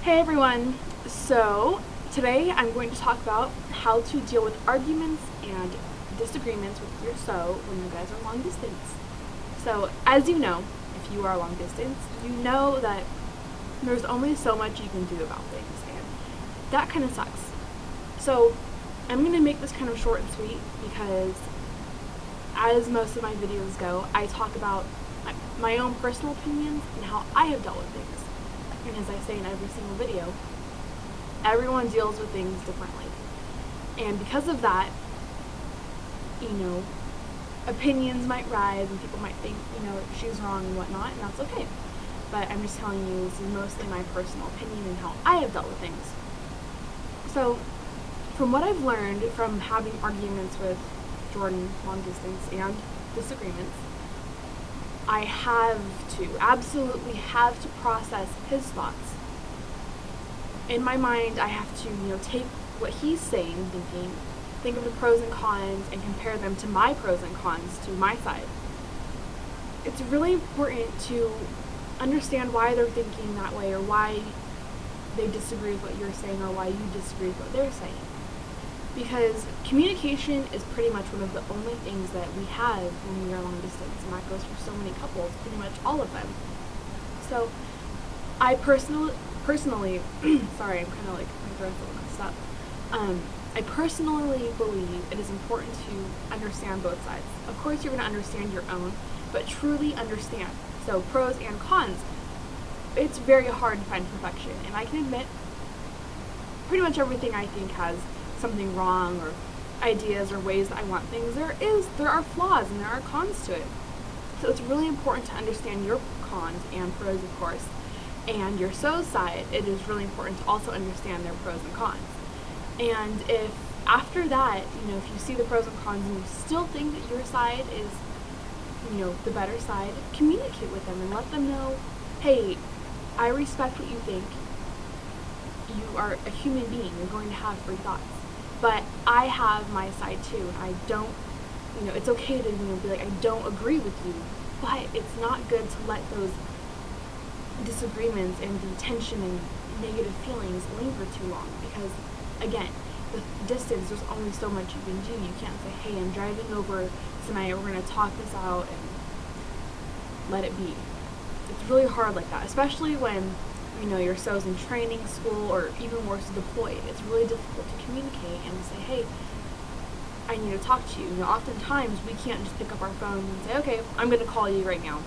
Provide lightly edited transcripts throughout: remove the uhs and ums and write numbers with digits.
Hey everyone! So, today I'm going to talk about how to deal with arguments and disagreements with your when you guys are long distance. So, as you know, if you are long distance, you know that there's only so much you can do about things, and that kind of sucks. So, I'm going to make this kind of short and sweet because, as most of my videos go, I talk about my own personal opinions and how I have dealt with things. And as I say in every single video, everyone deals with things differently. And because of that, opinions might rise and people might think, she's wrong and whatnot, and that's okay. But I'm just telling you, this is mostly my personal opinion and how I have dealt with things. So, from what I've learned from having arguments with Jordan long distance and disagreements, I absolutely have to process his thoughts. In my mind, I have to, take what he's saying, think of the pros and cons, and compare them to my pros and cons to my side. It's really important to understand why they're thinking that way, or why they disagree with what you're saying, or why you disagree with what they're saying. Because communication is pretty much one of the only things that we have when we are long distance, and that goes for so many couples, pretty much all of them. So, I personally, sorry, I'm kind of like, my throat's a little messed up. I personally believe it is important to understand both sides. Of course, you're going to understand your own, but truly understand. So, pros and cons. It's very hard to find perfection, and I can admit, pretty much everything I think has something wrong, or ideas or ways that I want things, there are flaws and there are cons to it. So it's really important to understand your cons and pros, of course, and your side, it is really important to also understand their pros and cons. And if after that, if you see the pros and cons and you still think that your side is, the better side, communicate with them and let them know, hey, I respect what you think. You are a human being. You're going to have free thoughts. But I have my side too, and I don't, it's okay to, be like, I don't agree with you, but it's not good to let those disagreements and the tension and negative feelings linger too long, because, again, with distance, there's only so much you can do. You can't say, hey, I'm driving over tonight, we're going to talk this out and let it be. It's really hard like that, especially when your so's in training school, or even worse, deployed. It's really difficult to communicate and say, hey, I need to talk to you. Oftentimes we can't just pick up our phones and say, okay, I'm going to call you right now,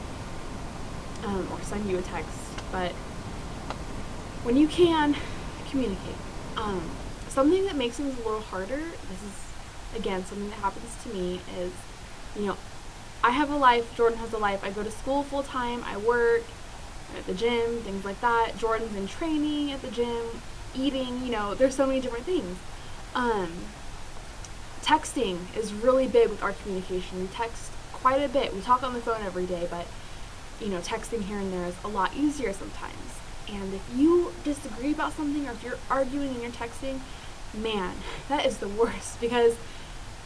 or send you a text. But when you can, communicate. Something that makes things a little harder, this is, again, something that happens to me, is, I have a life, Jordan has a life. I go to school full time, I work at the gym, things like that. Jordan's in training at the gym, eating, there's so many different things. Texting is really big with our communication. We text quite a bit. We talk on the phone every day, but, texting here and there is a lot easier sometimes. And if you disagree about something, or if you're arguing and you're texting, man, that is the worst, because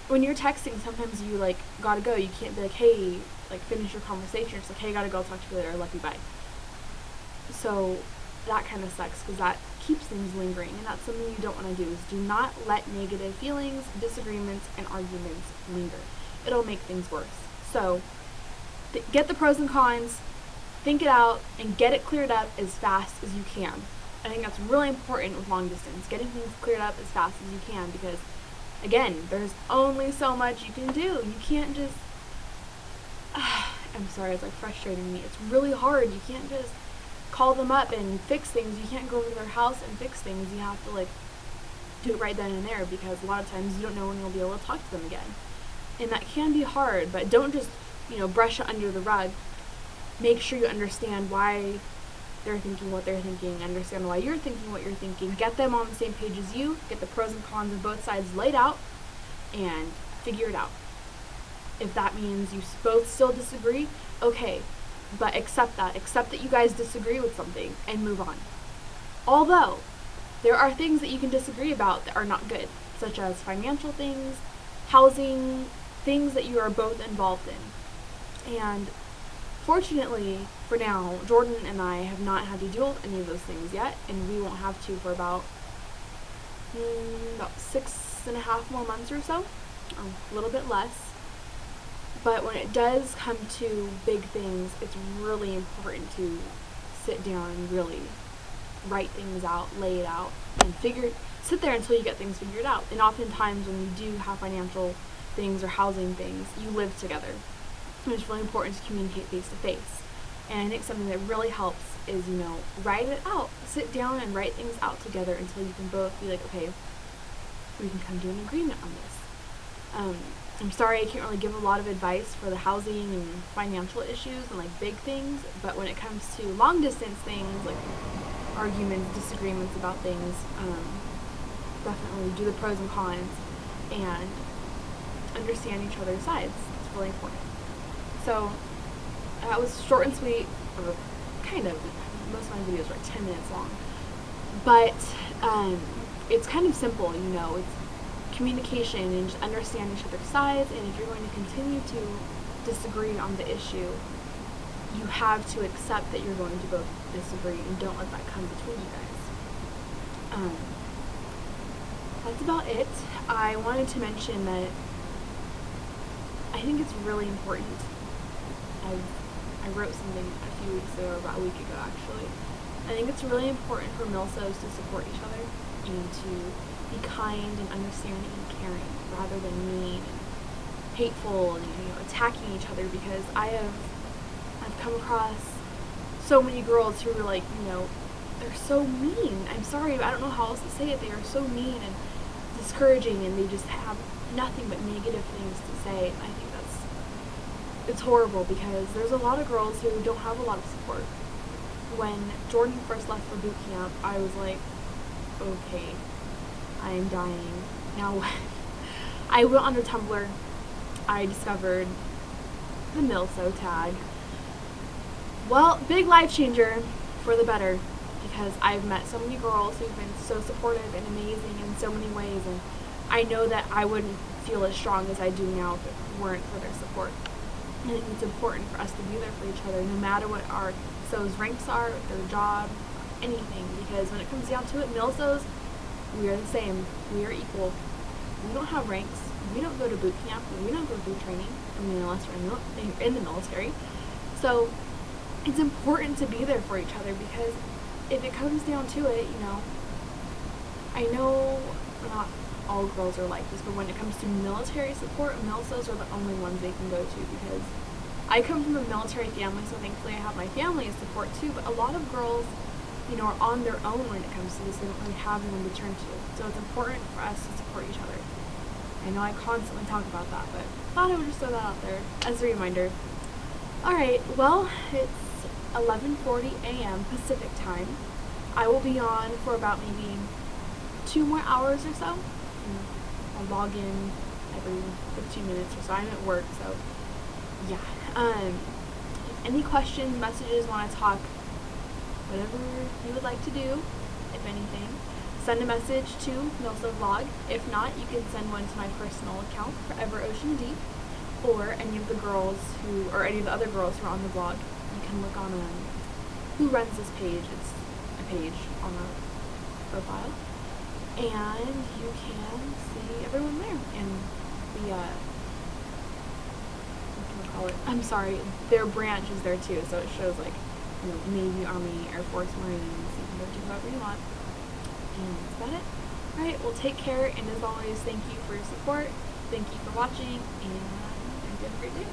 when you're texting, sometimes you, gotta go. You can't be like, hey, finish your conversation. It's like, hey, gotta go, I'll talk to you later, love you, bye. So that kind of sucks, because that keeps things lingering, and that's something you don't want to do, is do not let negative feelings, disagreements, and arguments linger. It'll make things worse. So get the pros and cons, think it out, and get it cleared up as fast as you can. I think that's really important with long distance, getting things cleared up as fast as you can, because, again, there's only so much you can do. You can't just, I'm sorry, it's frustrating me. It's really hard. You can't just call them up and fix things. You can't go over to their house and fix things. You have to do it right then and there, because a lot of times you don't know when you'll be able to talk to them again. And that can be hard, but don't just, brush it under the rug. Make sure you understand why they're thinking what they're thinking, understand why you're thinking what you're thinking, get them on the same page as you, get the pros and cons of both sides laid out, and figure it out. If that means you both still disagree, okay. But accept that you guys disagree with something, and move on. Although, there are things that you can disagree about that are not good, such as financial things, housing, things that you are both involved in. And fortunately, for now, Jordan and I have not had to deal with any of those things yet, and we won't have to for about 6.5 more months or so, or a little bit less. But when it does come to big things, it's really important to sit down and really write things out, lay it out, and sit there until you get things figured out. And oftentimes when you do have financial things or housing things, you live together. And it's really important to communicate face to face. And I think something that really helps is, write it out. Sit down and write things out together until you can both be like, okay, we can come to an agreement on this. I'm sorry I can't really give a lot of advice for the housing and financial issues and like big things, but when it comes to long distance things like arguments, disagreements about things, definitely do the pros and cons and understand each other's sides. It's really important. So that was short and sweet, or kind of. Most of my videos are like 10 minutes long, but it's kind of simple. It's communication and just understand each other's sides, and if you're going to continue to disagree on the issue, you have to accept that you're going to both disagree and don't let that come between you guys. That's about it. I wanted to mention that I think it's really important. I wrote something a few weeks ago, about a week ago actually. I think it's really important for milsos to support each other and to be kind and understanding and caring rather than mean and hateful and attacking each other, because I've come across so many girls who are like, they're so mean. I'm sorry, I don't know how else to say it. They are so mean and discouraging, and they just have nothing but negative things to say. I think it's horrible, because there's a lot of girls who don't have a lot of support. When Jordan first left for boot camp, I was like, okay, I am dying. Now what? I went onto Tumblr. I discovered the Milso tag. Well, big life changer for the better, because I've met so many girls who've been so supportive and amazing in so many ways, and I know that I wouldn't feel as strong as I do now if it weren't for their support. I think it's important for us to be there for each other, no matter what our SO's ranks are, their job, anything, because when it comes down to it, milsos, we are the same. We are equal. We don't have ranks. We don't go to boot camp. We don't go through training. Unless we're in the military. So it's important to be there for each other, because if it comes down to it, I know not all girls are like this, but when it comes to military support, milsos are the only ones they can go to, because I come from a military family, so thankfully I have my family as support too, but a lot of girls, are on their own when it comes to this. They don't really have anyone to turn to. So it's important for us to support each other. I know I constantly talk about that, but thought I would just throw that out there as a reminder. Alright, well, it's 11:40 a.m. Pacific time. I will be on for about maybe 2 more hours or so. I'll log in every 15 minutes or so. I'm at work, so yeah. Any questions, messages, want to talk, whatever you would like to do, if anything, send a message to Milso Vlog. If not, you can send one to my personal account, Forever Ocean Deep, or any of the girls or any of the other girls who are on the vlog. You can look on who runs this page. It's a page on our profile, and you can see everyone there, and the what can I call it? I'm sorry, their branch is there too, so it shows like Navy, Army, Air Force, Marines. You can go to whoever you want, and that's about it. All right, well, take care, and as always, thank you for your support. Thank you for watching, and have a great day.